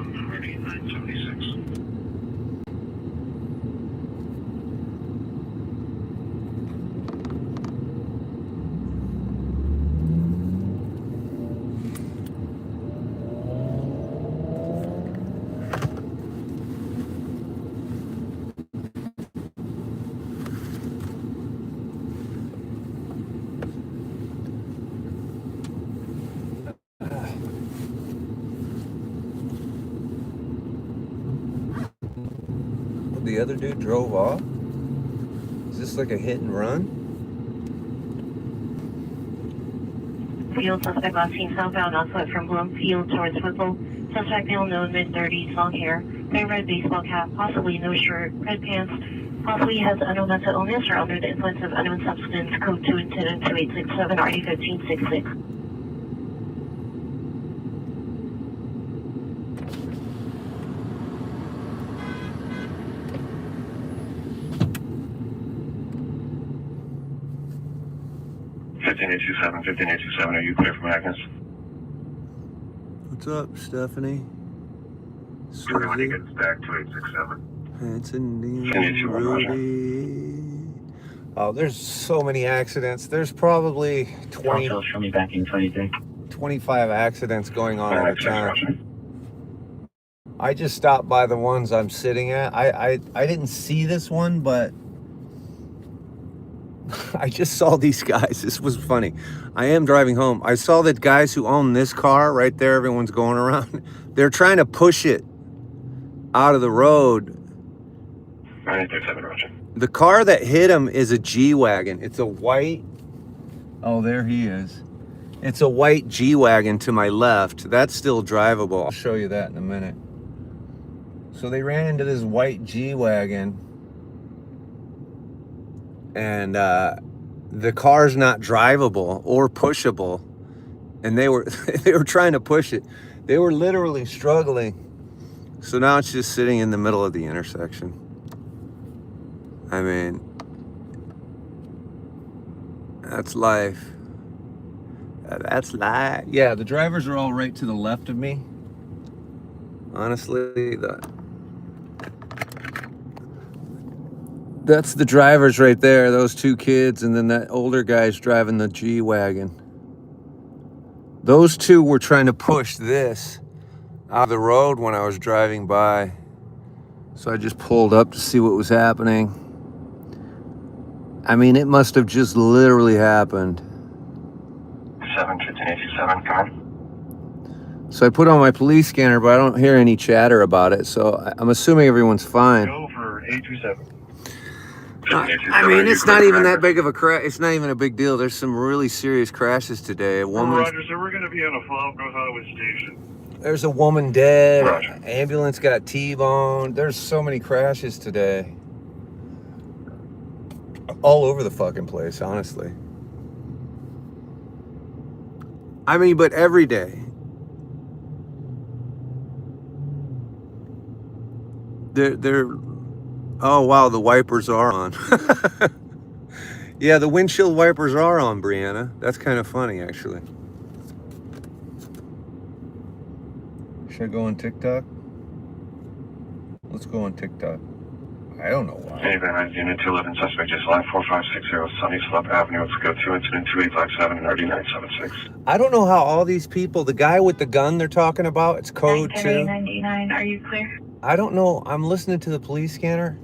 3976. The other dude drove off? Is this like a hit and run? Field suspect last seen southbound on foot from Bloomfield towards Whipple. Suspect male known, mid-30s, long hair, gray red baseball cap, possibly no shirt, red pants, possibly has unknown mental illness or under the influence of unknown substance, code 2 and 2867, RD 1566. Are you clear from Agnes? What's up, Stephanie? Susie? Gets back to 867. Hanson, Rudy. Oh, there's so many accidents. There's probably 20. Show me back in 23. 25 accidents going on at a time. I just stopped by the ones I'm sitting at. I didn't see this one, but I just saw these guys. This was funny. I am driving home. I saw that guys who own this car right there, everyone's going around. They're trying to push it out of the road. 937, Roger. The car that hit him is a G-Wagon. It's a white... Oh, there he is. It's a white G-Wagon to my left. That's still drivable. I'll show you that in a minute. So they ran into this white G-Wagon. And the car's not drivable or pushable. And they were trying to push it. They were literally struggling. So now it's just sitting in the middle of the intersection. I mean, that's life. That's life. Yeah, the drivers are all right to the left of me. Honestly, that's the drivers right there, those two kids, and then that older guy's driving the G-Wagon. Those two were trying to push this out of the road when I was driving by. So I just pulled up to see what was happening. I mean, it must have just literally happened. 715-827, come on. So I put on my police scanner, but I don't hear any chatter about it. So I'm assuming everyone's fine. Go for 827. I mean, it's not even that big of a crash. It's not even a big deal. There's some really serious crashes today. Roger, so we're going to be on a follow-up North Hollywood station. There's a woman dead. Roger. Ambulance got T-boned. There's so many crashes today. All over the fucking place, honestly. I mean, but every day. They're oh wow, the wipers are on. Yeah, the windshield wipers are on, Brianna. That's kind of funny, actually. Should I go on TikTok? Let's go on TikTok. I don't know why. Hey, Van Nuys, Unit 211, suspect just line 4560 Sunny Slope Avenue. Let's go to incident 2857 and RD 976. I don't know how all these people, the guy with the gun they're talking about, it's code 2. 99, are you clear? I don't know. I'm listening to the police scanner.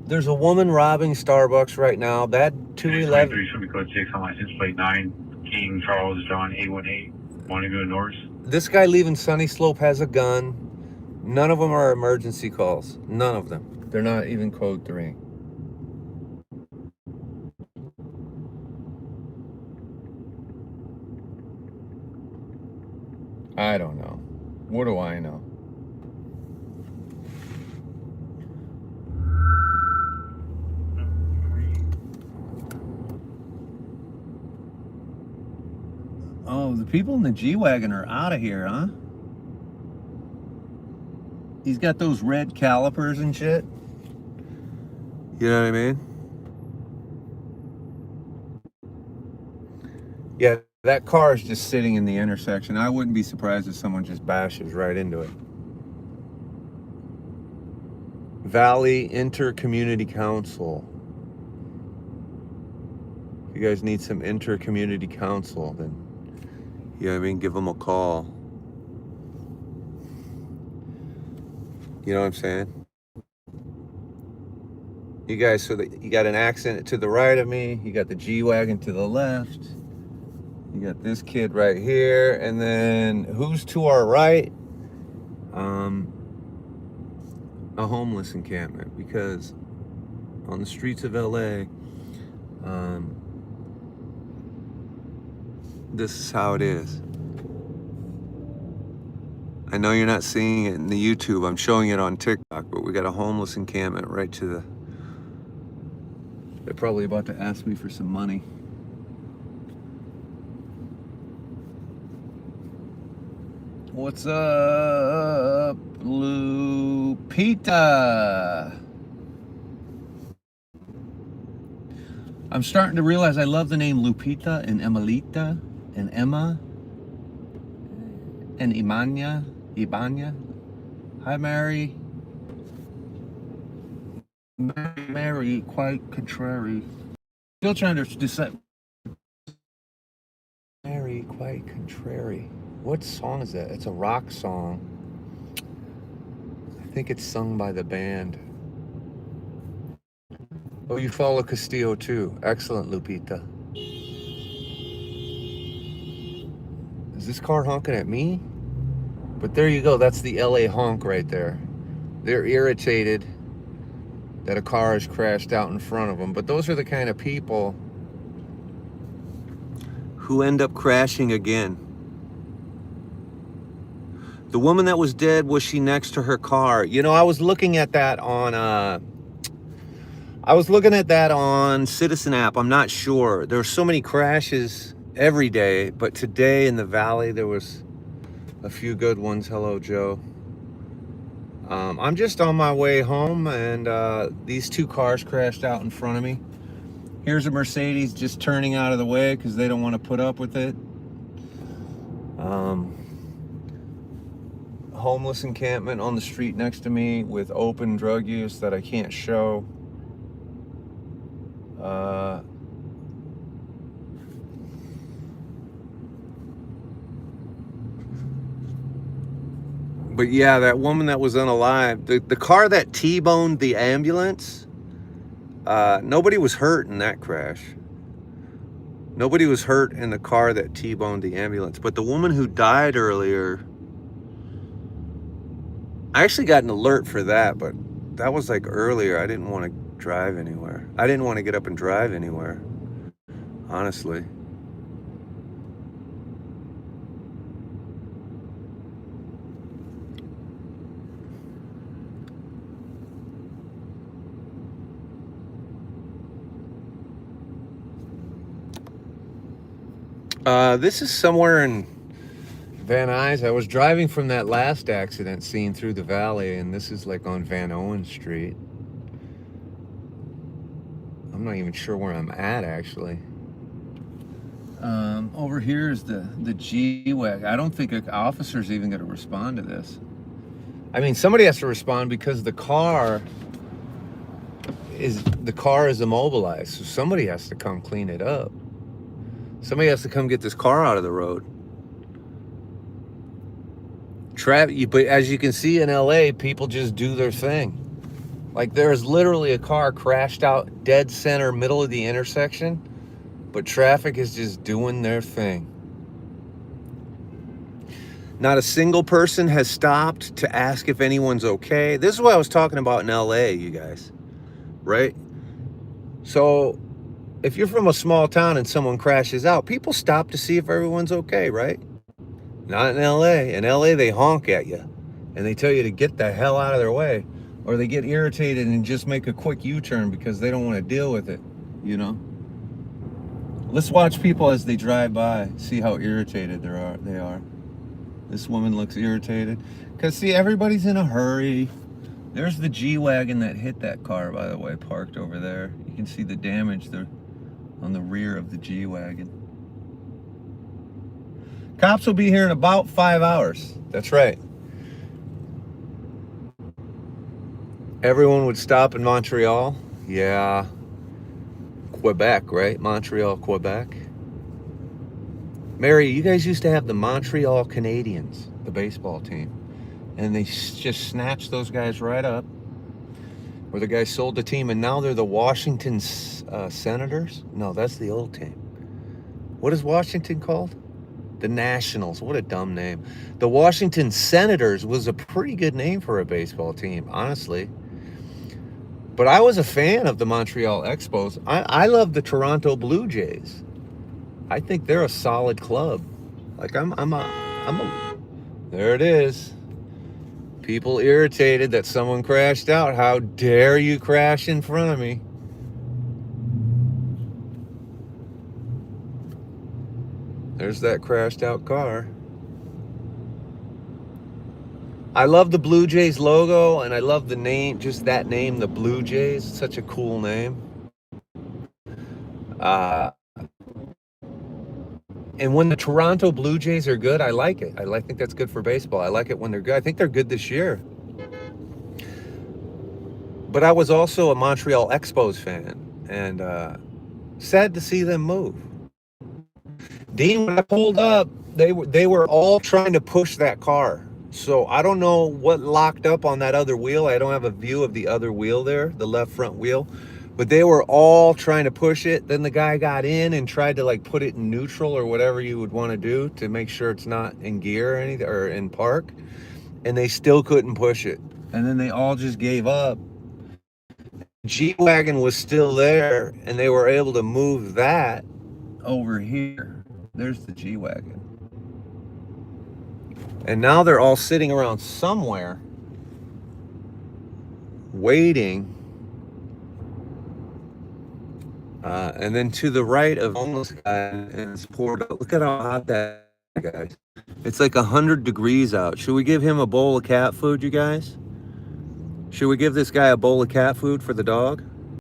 There's a woman robbing Starbucks right now. That 211. Should be code 6 on license plate 9, King Charles John 818, Montague North. This guy leaving Sunny Slope has a gun. None of them are emergency calls. None of them. They're not even code 3. I don't know. What do I know? Oh, the people in the G-Wagon are out of here, huh? He's got those red calipers and shit. You know what I mean? Yeah, that car is just sitting in the intersection. I wouldn't be surprised if someone just bashes right into it. Valley Inter-Community Council. If you guys need some inter-community council, then give them a call. You know what I'm saying? You guys, so that you got an accident to the right of me, you got the G-Wagon to the left, you got this kid right here, and then who's to our right? A homeless encampment, because on the streets of LA, this is how it is. I know you're not seeing it in the YouTube, I'm showing it on TikTok, but we got a homeless encampment right to the... They're probably about to ask me for some money. What's up, Lupita? I'm starting to realize I love the name Lupita and Emelita and Emma and Ibanya. Hi, Mary. Mary, quite contrary. Still trying to decide. Mary, quite contrary. What song is that? It's a rock song. I think it's sung by the band. Oh, you follow Castillo too. Excellent, Lupita. Is this car honking at me? But there you go. That's the LA honk right there. They're irritated that a car has crashed out in front of them. But those are the kind of people who end up crashing again. The woman that was dead, was she next to her car? You know, I was looking at that on Citizen app. I'm not sure. There are so many crashes every day, but today in the Valley there was a few good ones. Hello, Joe. I'm just on my way home, and these two cars crashed out in front of me. Here's a Mercedes just turning out of the way because they don't want to put up with it. Homeless encampment on the street next to me with open drug use that I can't show. But yeah, that woman that was unalive, the car that T-boned the ambulance, nobody was hurt in that crash. Nobody was hurt in the car that T-boned the ambulance. But the woman who died earlier, I actually got an alert for that, but that was like earlier. I didn't want to drive anywhere. I didn't want to get up and drive anywhere, honestly. This is somewhere in Van Nuys. I was driving from that last accident scene through the Valley, and this is like on Van Owen Street. I'm not even sure where I'm at, actually. Over here is the G-Wagon. I don't think an officer's even going to respond to this. I mean, somebody has to respond because the car is immobilized, so somebody has to come clean it up. Somebody has to come get this car out of the road. But as you can see in LA, people just do their thing. Like, there is literally a car crashed out dead center, middle of the intersection, but traffic is just doing their thing. Not a single person has stopped to ask if anyone's okay. This is what I was talking about in LA, you guys, right? So if you're from a small town and someone crashes out, people stop to see if everyone's okay, right? Not in LA. In LA, they honk at you and they tell you to get the hell out of their way, or they get irritated and just make a quick U-turn because they don't want to deal with it, you know? Let's watch people as they drive by, see how irritated they are. This woman looks irritated because, see, everybody's in a hurry. There's the G-Wagon that hit that car, by the way, parked over there. You can see the damage there on the rear of the G-Wagon. Cops will be here in about 5 hours. That's right. Everyone would stop in Montreal. Yeah. Quebec, right? Montreal, Quebec. Mary, you guys used to have the Montreal Canadiens, the baseball team. And they just snatched those guys right up. Or the guy sold the team, and now they're the Washington Senators? No, that's the old team. What is Washington called? The Nationals. What a dumb name. The Washington Senators was a pretty good name for a baseball team, honestly. But I was a fan of the Montreal Expos. I love the Toronto Blue Jays. I think they're a solid club. Like there it is. People irritated that someone crashed out. How dare you crash in front of me? There's that crashed out car. I love the Blue Jays logo, and I love the name, just that name, the Blue Jays. It's such a cool name. And when the Toronto Blue Jays are good, I like it. I think that's good for baseball. I like it when they're good. I think they're good this year. But I was also a Montreal Expos fan, and sad to see them move. Dean, when I pulled up, they were all trying to push that car. So I don't know what locked up on that other wheel. I don't have a view of the other wheel there, the left front wheel. But they were all trying to push it. Then the guy got in and tried to like put it in neutral or whatever you would want to do to make sure it's not in gear or anything, or in park. And they still couldn't push it. And then they all just gave up. G-Wagon was still there, and they were able to move that over here. There's the G-Wagon. And now they're all sitting around somewhere waiting. And then to the right of homeless guy, and it's poured out. Look at how hot that guys. It's like 100 degrees out. Should we give him a bowl of cat food, you guys? Should we give this guy a bowl of cat food for the dog?